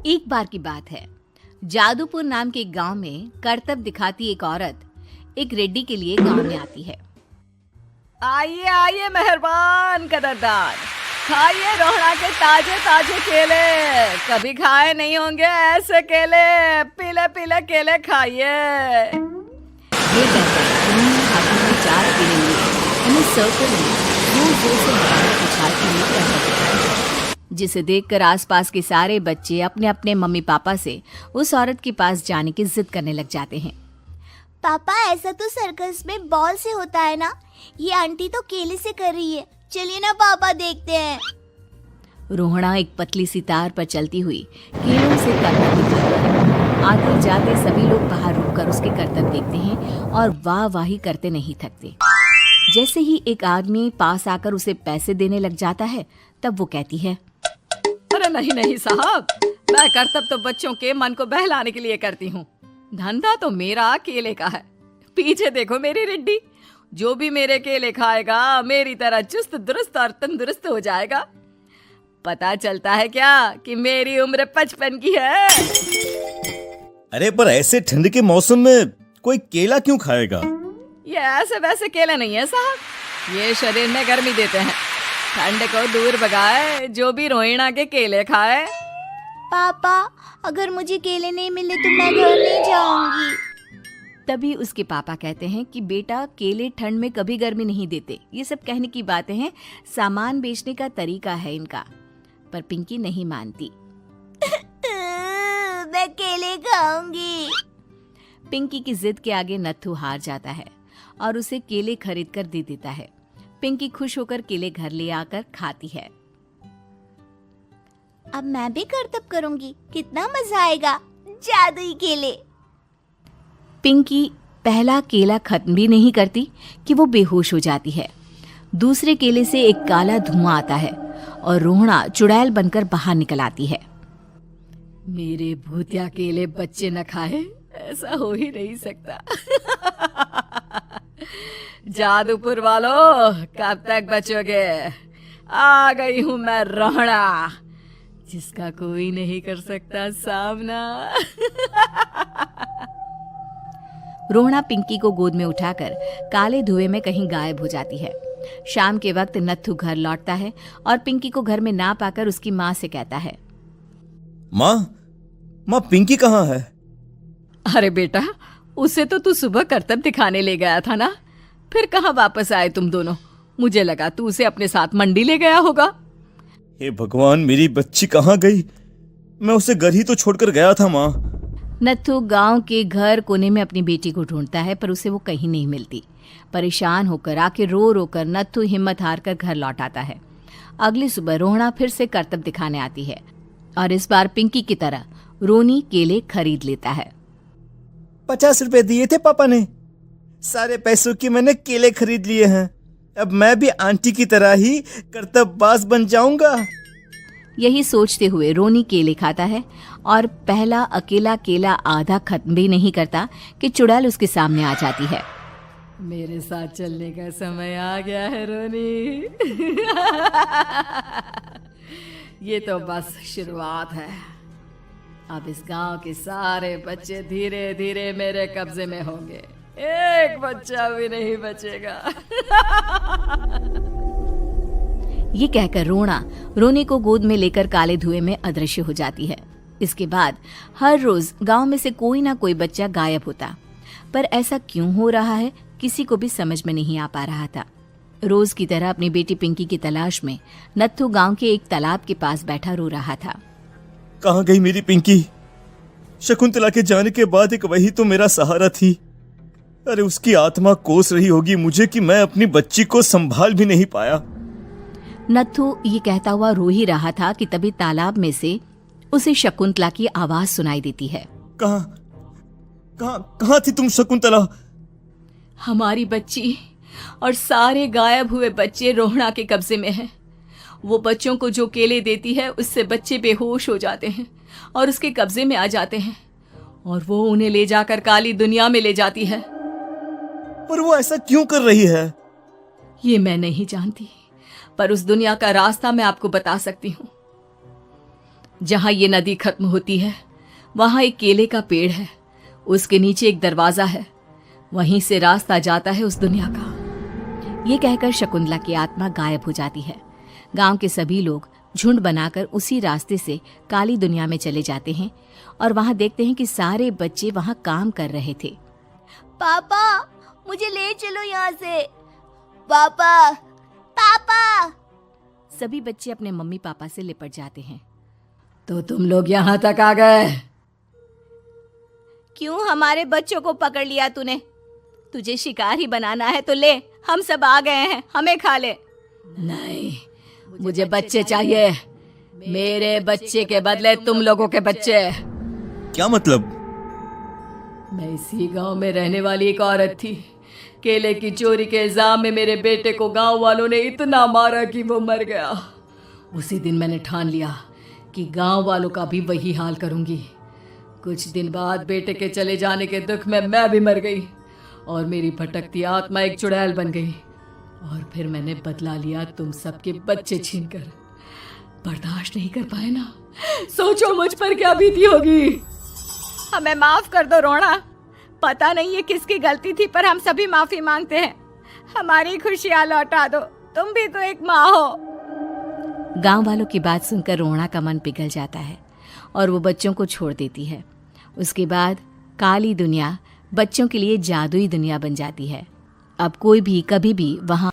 एक बार की बात है, जादूपुर नाम के एक गांव में करतब दिखाती एक औरत एक रेड्डी के लिए गांव में आती है। आइए आइए मेहरबान कदरदान, खाइए रोहड़ा के ताजे ताजे केले। कभी खाए नहीं होंगे ऐसे केले। पीले पीले केले खाइए। ये कहकर उन्होंने हाथों में 4 केले लिए उन्हें सर्व कर लिए। जोर जोर से हवाएं उछालती हुई करतब दिखाई, जिसे देखकर आसपास के सारे बच्चे अपने अपने मम्मी पापा से उस औरत के पास जाने की जिद करने लग जाते हैं। पापा, ऐसा तो सर्कस में बॉल से होता है ना, ये आंटी तो केले से कर रही है। चलिए ना पापा, देखते हैं। रोहड़ा एक पतली सी तार पर चलती हुई केलों से करतब दिखाती है। आते जाते सभी लोग बाहर रुककर उसके करतब देखते हैं और वाह वाही करते नहीं थकते। जैसे ही एक आदमी पास आकर उसे पैसे देने लग जाता है, तब वो कहती है, अरे नहीं नहीं साहब, मैं करतब तो बच्चों के मन को बहलाने के लिए करती हूँ। धंधा तो मेरा केले का है। पीछे देखो मेरी रिड्डी, जो भी मेरे केले खाएगा मेरी तरह चुस्त दुरुस्त और तंदुरुस्त हो जाएगा। पता चलता है क्या कि मेरी उम्र 55 की है। अरे पर ऐसे ठंड के मौसम में कोई केला क्यों खाएगा? ये ऐसे वैसे केले नहीं है साहब, ये शरीर में गर्मी देते हैं। ठंड को दूर भगाए जो भी रोहिणा के केले खाए। पापा, अगर मुझे केले नहीं मिले तो मैं घर नहीं जाऊंगी। तभी उसके पापा कहते हैं कि बेटा, केले ठंड में कभी गर्मी नहीं देते। ये सब कहने की बातें हैं, सामान बेचने का तरीका है इनका। पर पिंकी नहीं मानती। मैं केले खाऊंगी। पिंकी की जिद के आगे नत्थू हार जाता है और उसे केले खरीद कर दे देता है। पिंकी खुश होकर केले घर ले आकर खाती है। अब मैं भी करतब करूंगी, कितना मजा आएगा। जादुई केले। पिंकी पहला केला खत्म भी नहीं करती कि वो बेहोश हो जाती है। दूसरे केले से एक काला धुआं आता है और रोहड़ा चुड़ैल बनकर बाहर निकल आती है। मेरे भूतिया केले बच्चे न खाए, ऐसा हो ही नहीं सकता। जादूपुर वालों, कब तक बचोगे? आ गई हूं मैं रोहड़ा, जिसका कोई नहीं कर सकता सामना। रोहड़ा पिंकी को गोद में उठाकर काले धुएं में कहीं गायब हो जाती है। शाम के वक्त नत्थू घर लौटता है और पिंकी को घर में ना पाकर उसकी माँ से कहता है, माँ पिंकी कहाँ है? अरे बेटा, उसे तो तू सुबह करतब दिखाने ले गया था ना, फिर कहाँ वापस आए तुम दोनों? मुझे लगा तू उसे अपने साथ मंडी ले गया होगा। हे भगवान, मेरी बच्ची कहाँ गई? मैं उसे घर ही तो छोड़कर गया था माँ। नत्थू गांव के घर कोने में अपनी बेटी को ढूंढता है, पर उसे वो कहीं नहीं मिलती। परेशान होकर आखिर रो रो कर नत्थू हिम्मत हार कर घर लौट आता है। अगली सुबह रोहड़ा फिर से करतब दिखाने आती है और इस बार पिंकी की तरह रोनी केले खरीद लेता है। 50 रुपए दिए थे पापा ने, सारे पैसों की मैंने केले खरीद लिए हैं। अब मैं भी आंटी की तरह ही करतबबाज बन जाऊंगा। यही सोचते हुए रोनी केले खाता है और पहला अकेला केला आधा खत्म भी नहीं करता कि चुड़ैल उसके सामने आ जाती है। मेरे साथ चलने का समय आ गया है रोनी। ये तो बस शुरुआत है। अब इस गांव के सारे बच्चे धीरे धीरे मेरे कब्जे में होंगे। एक बच्चा भी नहीं बचेगा। ये कहकर रोनी को गोद में लेकर काले धुएं में अदृश्य हो जाती है। इसके बाद हर रोज गांव में से कोई ना कोई बच्चा गायब होता, पर ऐसा क्यों हो रहा है किसी को भी समझ में नहीं आ पा रहा था। रोज की तरह अपनी बेटी पिंकी की तलाश में नत्थू गांव के एक तालाब के पास बैठा रो रहा था। कहाँ गई मेरी पिंकी? शकुंतला के जाने के बाद एक वही तो मेरा सहारा थी। अरे उसकी आत्मा कोस रही होगी मुझे कि मैं अपनी बच्ची को संभाल भी नहीं पाया। नत्थू ये कहता हुआ रो ही रहा था कि तभी तालाब में से उसे शकुंतला की आवाज सुनाई देती है। कहाँ थी तुम शकुंतला? हमारी बच्ची और सारे गायब हुए बच्चे रोहड़ा के कब्जे में हैं। वो बच्चों को जो केले देती है उससे बच्चे बेहोश हो जाते हैं और उसके कब्जे में आ जाते हैं और वो उन्हें ले जाकर काली दुनिया में ले जाती है। पर वो ऐसा क्यों कर रही है? ये मैं नहीं जानती, पर उस दुनिया का रास्ता मैं आपको बता सकती हूँ। जहां ये नदी खत्म होती है वहां एक केले का पेड़ है, उसके नीचे एक दरवाजा है, वहीं से रास्ता जाता है उस दुनिया का। ये कहकर शकुंतला की आत्मा गायब हो जाती है। गांव के सभी लोग झुंड बनाकर उसी रास्ते से काली दुनिया में चले जाते हैं और वहां देखते हैं कि सारे बच्चे वहां काम कर रहे थे। पापा मुझे ले चलो यहाँ से। पापा पापा। सभी बच्चे अपने मम्मी पापा से लिपट जाते हैं। तो तुम लोग यहां तक आ गए? क्यों हमारे बच्चों को पकड़ लिया तूने? तुझे शिकार ही बनाना है तो ले, हम सब आ गए हैं, हमें खा ले। नहीं, मुझे बच्चे चाहिए, मेरे बच्चे के बदले तुम लोगों के बच्चे। क्या मतलब? मैं इसी गांव में रहने वाली एक औरत थी। केले की चोरी के इल्जाम में मेरे बेटे को गांव वालों ने इतना मारा कि वो मर गया। उसी दिन मैंने ठान लिया कि गांव वालों का भी वही हाल करूंगी। कुछ दिन बाद बेटे के चले जाने के दुख में मैं भी मर गई और मेरी भटकती आत्मा एक चुड़ैल बन गई। और फिर मैंने बदला लिया तुम सबके बच्चे छीनकर। बर्दाश्त नहीं कर पाए ना, सोचो मुझ पर क्या बीती होगी। हमें माफ कर दो रोना, पता नहीं ये किसकी गलती थी पर हम सभी माफी मांगते हैं। हमारी खुशियां लौटा दो, तुम भी तो एक माँ हो। गांव वालों की बात सुनकर रोना का मन पिघल जाता है और वो बच्चों को छोड़ देती है। उसके बाद काली दुनिया बच्चों के लिए जादुई दुनिया बन जाती है। अब कोई भी कभी भी वहां